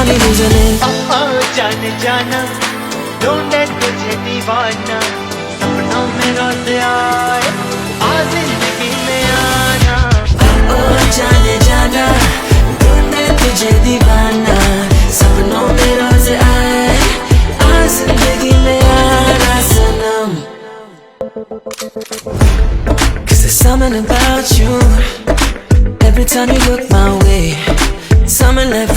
money losing it. जाने जाना ढूंढे तुझे दीवाना सपनों में रोज आए आ जिंदगी में आना जाने जाना ढूंढे तुझे दीवाना सपनों में रोज आए आ जिंदगी में आना सनम. 'Cause there's something about you every time you look my way. Something that